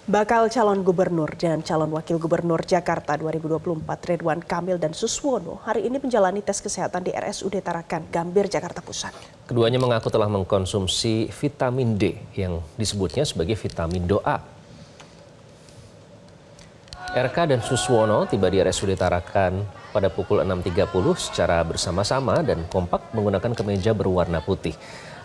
Bakal calon gubernur dan calon wakil gubernur Jakarta 2024 Ridwan Kamil dan Suswono hari ini menjalani tes kesehatan di RSUD Tarakan, Gambir, Jakarta Pusat. Keduanya mengaku telah mengkonsumsi vitamin D yang disebutnya sebagai vitamin doa. RK dan Suswono tiba di RSUD Tarakan pada pukul 6.30 secara bersama-sama dan kompak menggunakan kemeja berwarna putih.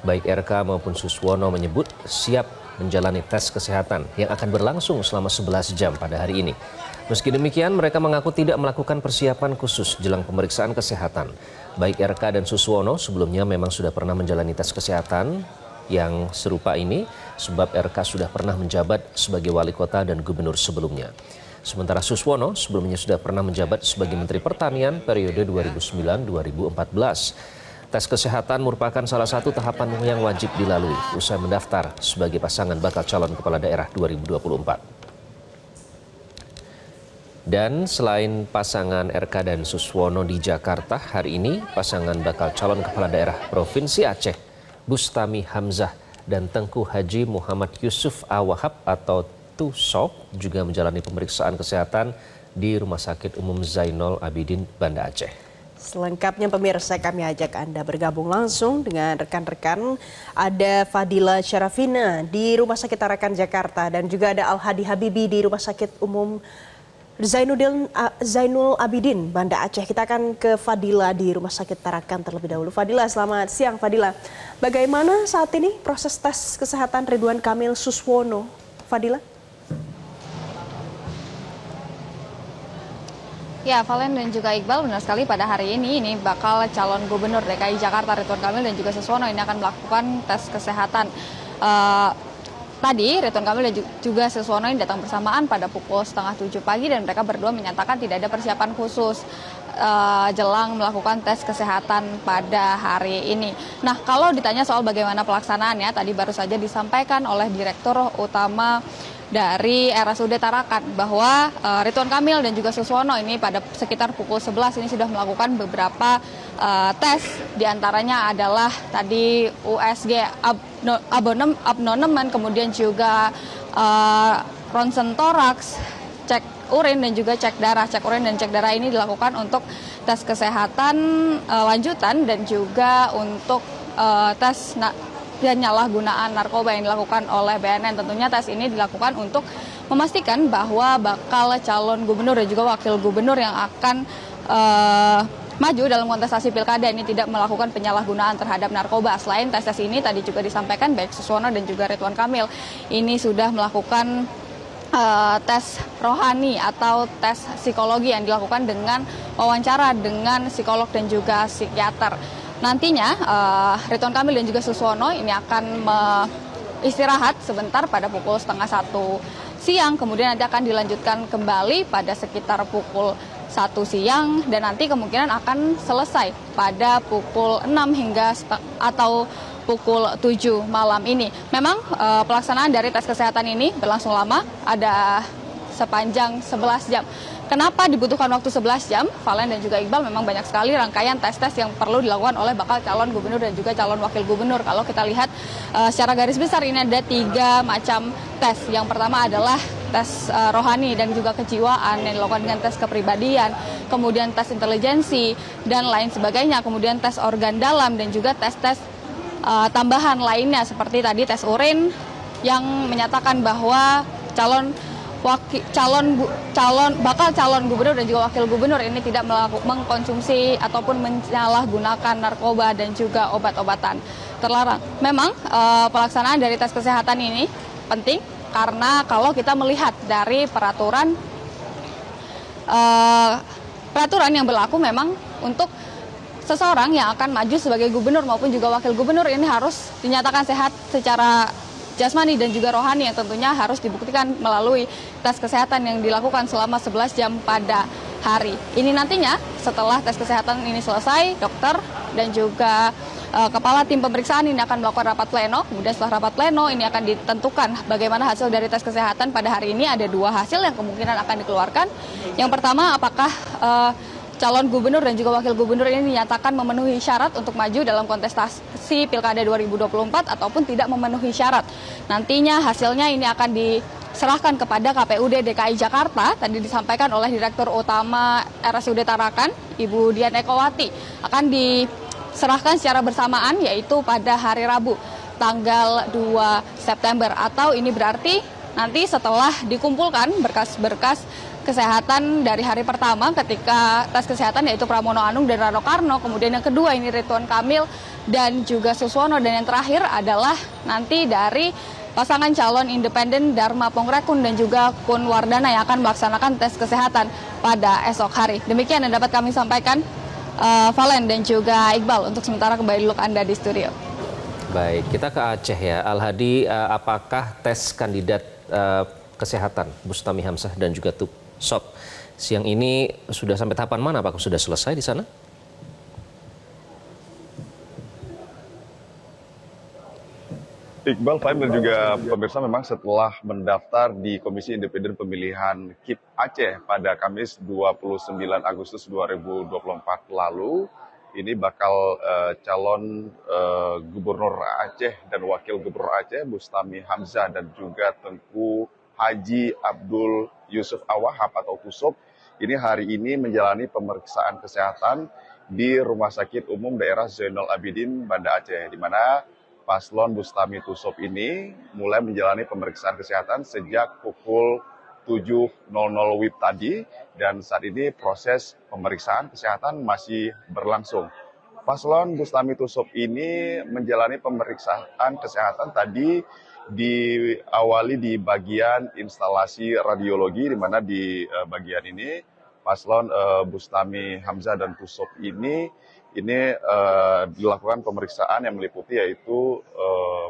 Baik RK maupun Suswono menyebut siap menjalani tes kesehatan yang akan berlangsung selama 11 jam pada hari ini. Meski demikian, mereka mengaku tidak melakukan persiapan khusus jelang pemeriksaan kesehatan. Baik RK dan Suswono sebelumnya memang sudah pernah menjalani tes kesehatan yang serupa ini, sebab RK sudah pernah menjabat sebagai wali kota dan gubernur sebelumnya. Sementara Suswono sebelumnya sudah pernah menjabat sebagai Menteri Pertanian periode 2009-2014. Tes kesehatan merupakan salah satu tahapan yang wajib dilalui usai mendaftar sebagai pasangan bakal calon kepala daerah 2024. Dan selain pasangan RK dan Suswono di Jakarta, hari ini pasangan bakal calon kepala daerah Provinsi Aceh, Bustami Hamzah dan Tengku Haji Muhammad Yusuf Awahab atau TUSOP juga menjalani pemeriksaan kesehatan di Rumah Sakit Umum Zainul Abidin, Banda Aceh. Selengkapnya pemirsa, kami ajak Anda bergabung langsung dengan rekan-rekan. Ada Fadila Syarafina di Rumah Sakit Tarakan, Jakarta, dan juga ada Al-Hadi Habibi di Rumah Sakit Umum Zainul Abidin, Banda Aceh. Kita akan ke Fadila di Rumah Sakit Tarakan terlebih dahulu. Fadila, selamat siang Fadila. Bagaimana saat ini proses tes kesehatan Ridwan Kamil Suswono? Fadila? Ya, Valen dan juga Iqbal, benar sekali pada hari ini bakal calon gubernur DKI Jakarta Ridwan Kamil dan juga Suswono ini akan melakukan tes kesehatan. Tadi Ridwan Kamil dan juga Suswono ini datang bersamaan pada pukul 6:30 pagi dan mereka berdua menyatakan tidak ada persiapan khusus jelang melakukan tes kesehatan pada hari ini. Nah, kalau ditanya soal bagaimana pelaksanaannya, tadi baru saja disampaikan oleh Direktur Utama dari RSUD Tarakan bahwa Ridwan Kamil dan juga Suswono ini pada sekitar pukul 11 ini sudah melakukan beberapa tes, diantaranya adalah tadi USG abnonemen, kemudian juga ronsen toraks, cek urin dan juga cek darah. Cek urin dan cek darah ini dilakukan untuk tes kesehatan lanjutan dan juga untuk tes penyalahgunaan narkoba yang dilakukan oleh BNN. Tentunya tes ini dilakukan untuk memastikan bahwa bakal calon gubernur dan juga wakil gubernur yang akan maju dalam kontestasi pilkada ini tidak melakukan penyalahgunaan terhadap narkoba. Selain tes ini tadi juga disampaikan baik Suswono dan juga Ridwan Kamil ini sudah melakukan tes rohani atau tes psikologi yang dilakukan dengan wawancara dengan psikolog dan juga psikiater. Nantinya Ridwan Kamil dan juga Suswono ini akan istirahat sebentar pada pukul 12:30 siang, kemudian nanti akan dilanjutkan kembali pada sekitar pukul 1 siang dan nanti kemungkinan akan selesai pada pukul 6 hingga atau pukul 7 malam ini. Memang pelaksanaan dari tes kesehatan ini berlangsung lama, ada sepanjang 11 jam. Kenapa dibutuhkan waktu 11 jam? Valen dan juga Iqbal, memang banyak sekali rangkaian tes-tes yang perlu dilakukan oleh bakal calon gubernur dan juga calon wakil gubernur. Kalau kita lihat secara garis besar ini ada 3 macam tes. Yang pertama adalah tes rohani dan juga kejiwaan yang dilakukan dengan tes kepribadian, kemudian tes intelijensi dan lain sebagainya, kemudian tes organ dalam dan juga tes-tes tambahan lainnya seperti tadi tes urin yang menyatakan bahwa bakal calon gubernur dan juga wakil gubernur ini tidak mengkonsumsi ataupun menyalahgunakan narkoba dan juga obat-obatan terlarang. Memang pelaksanaan dari tes kesehatan ini penting karena kalau kita melihat dari peraturan yang berlaku, memang untuk seseorang yang akan maju sebagai gubernur maupun juga wakil gubernur ini harus dinyatakan sehat secara jasmani dan juga rohani yang tentunya harus dibuktikan melalui tes kesehatan yang dilakukan selama 11 jam pada hari. Ini nantinya setelah tes kesehatan ini selesai, dokter dan juga kepala tim pemeriksaan ini akan melakukan rapat pleno. Kemudian setelah rapat pleno ini akan ditentukan bagaimana hasil dari tes kesehatan pada hari ini. Ada 2 hasil yang kemungkinan akan dikeluarkan. Yang pertama, apakah calon gubernur dan juga wakil gubernur ini dinyatakan memenuhi syarat untuk maju dalam kontestasi Pilkada 2024 ataupun tidak memenuhi syarat. Nantinya hasilnya ini akan serahkan kepada KPUD DKI Jakarta. Tadi disampaikan oleh Direktur Utama RSUD Tarakan, Ibu Dian Ekowati, akan diserahkan secara bersamaan yaitu pada hari Rabu tanggal 2 September, atau ini berarti nanti setelah dikumpulkan berkas-berkas kesehatan dari hari pertama ketika tes kesehatan yaitu Pramono Anung dan Rano Karno, kemudian yang kedua ini Ridwan Kamil dan juga Suswono, dan yang terakhir adalah nanti dari pasangan calon independen Dharma Pongrekun dan juga Kun Wardana yang akan melaksanakan tes kesehatan pada esok hari. Demikian yang dapat kami sampaikan, Valen dan juga Iqbal. Untuk sementara kembali dulu ke Anda di studio. Baik, kita ke Aceh ya. Al-Hadi, apakah tes kandidat kesehatan Bustami Hamzah dan juga Sob siang ini sudah sampai tahapan mana? Apakah sudah selesai di sana? Iqbal, Fahim dan juga pemirsa, memang setelah mendaftar di Komisi Independen Pemilihan KIP Aceh pada Kamis 29 Agustus 2024 lalu, ini bakal calon Gubernur Aceh dan Wakil Gubernur Aceh Bustami Hamzah dan juga Tengku Haji Abdul Yusuf Awahab atau Tusob ini hari ini menjalani pemeriksaan kesehatan di Rumah Sakit Umum Daerah Zainal Abidin, Banda Aceh, di mana paslon Bustami Tusob ini mulai menjalani pemeriksaan kesehatan sejak pukul 7.00 WIB tadi, dan saat ini proses pemeriksaan kesehatan masih berlangsung. Paslon Bustami Tusob ini menjalani pemeriksaan kesehatan tadi diawali di bagian instalasi radiologi, di mana di bagian ini paslon Bustami Hamzah dan Tusob ini dilakukan pemeriksaan yang meliputi yaitu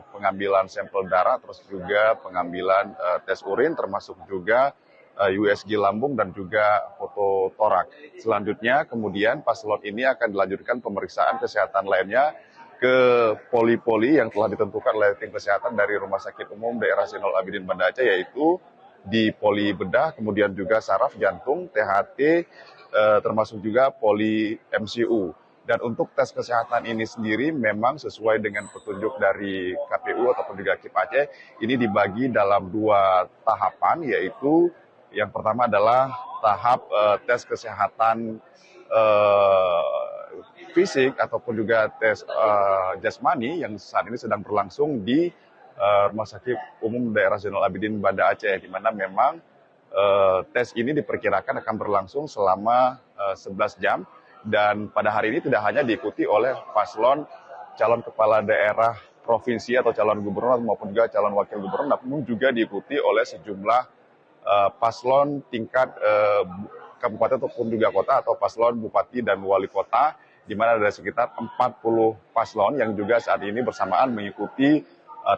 pengambilan sampel darah, terus juga pengambilan tes urin, termasuk juga USG lambung dan juga foto torak. Selanjutnya kemudian paslon ini akan dilanjutkan pemeriksaan kesehatan lainnya ke poli-poli yang telah ditentukan oleh tim kesehatan dari Rumah Sakit Umum Daerah Zainal Abidin Banda Aceh, yaitu di poli bedah, kemudian juga saraf, jantung, THT, termasuk juga poli MCU. Dan untuk tes kesehatan ini sendiri memang sesuai dengan petunjuk dari KPU ataupun juga KIP Aceh, ini dibagi dalam 2 tahapan, yaitu yang pertama adalah tahap tes kesehatan fisik ataupun juga tes jasmani yang saat ini sedang berlangsung di Rumah Sakit Umum Daerah Zainal Abidin Banda Aceh, di mana memang tes ini diperkirakan akan berlangsung selama 11 jam, dan pada hari ini tidak hanya diikuti oleh paslon calon kepala daerah provinsi atau calon gubernur maupun juga calon wakil gubernur, namun juga diikuti oleh sejumlah paslon tingkat kabupaten ataupun juga kota atau paslon bupati dan wali kota, di mana ada sekitar 40 paslon yang juga saat ini bersamaan mengikuti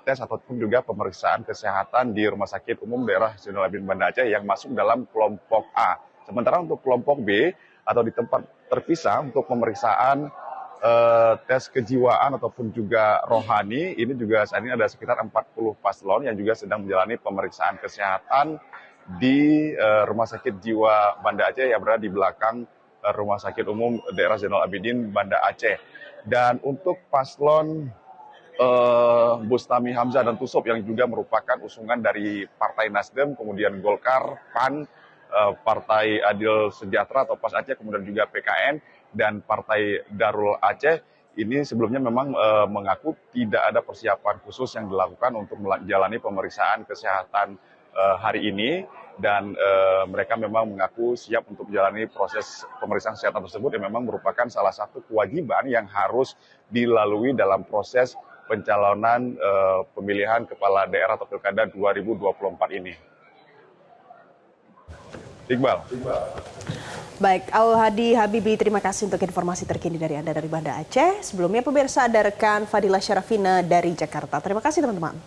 tes ataupun juga pemeriksaan kesehatan di Rumah Sakit Umum Daerah Zainal Abidin Banda Aceh yang masuk dalam kelompok A. Sementara untuk kelompok B atau di tempat terpisah untuk pemeriksaan tes kejiwaan ataupun juga rohani, ini juga saat ini ada sekitar 40 paslon yang juga sedang menjalani pemeriksaan kesehatan di Rumah Sakit Jiwa Banda Aceh yang berada di belakang Rumah Sakit Umum Daerah Zainal Abidin Banda Aceh. Dan untuk paslon Bustami Hamzah dan Tusob yang juga merupakan usungan dari Partai Nasdem, kemudian Golkar, PAN, Partai Adil Sejahtera atau PAS Aceh, kemudian juga PKN dan Partai Darul Aceh, ini sebelumnya memang mengaku tidak ada persiapan khusus yang dilakukan untuk menjalani pemeriksaan kesehatan hari ini, dan mereka memang mengaku siap untuk menjalani proses pemeriksaan kesehatan tersebut yang memang merupakan salah satu kewajiban yang harus dilalui dalam proses pencalonan pemilihan kepala daerah atau pilkada 2024 ini. Iqbal. Baik, Al-Hadi Habibi, terima kasih untuk informasi terkini dari Anda dari Banda Aceh. Sebelumnya pemirsa, ada rekan Fadilah Syarafina dari Jakarta. Terima kasih teman-teman.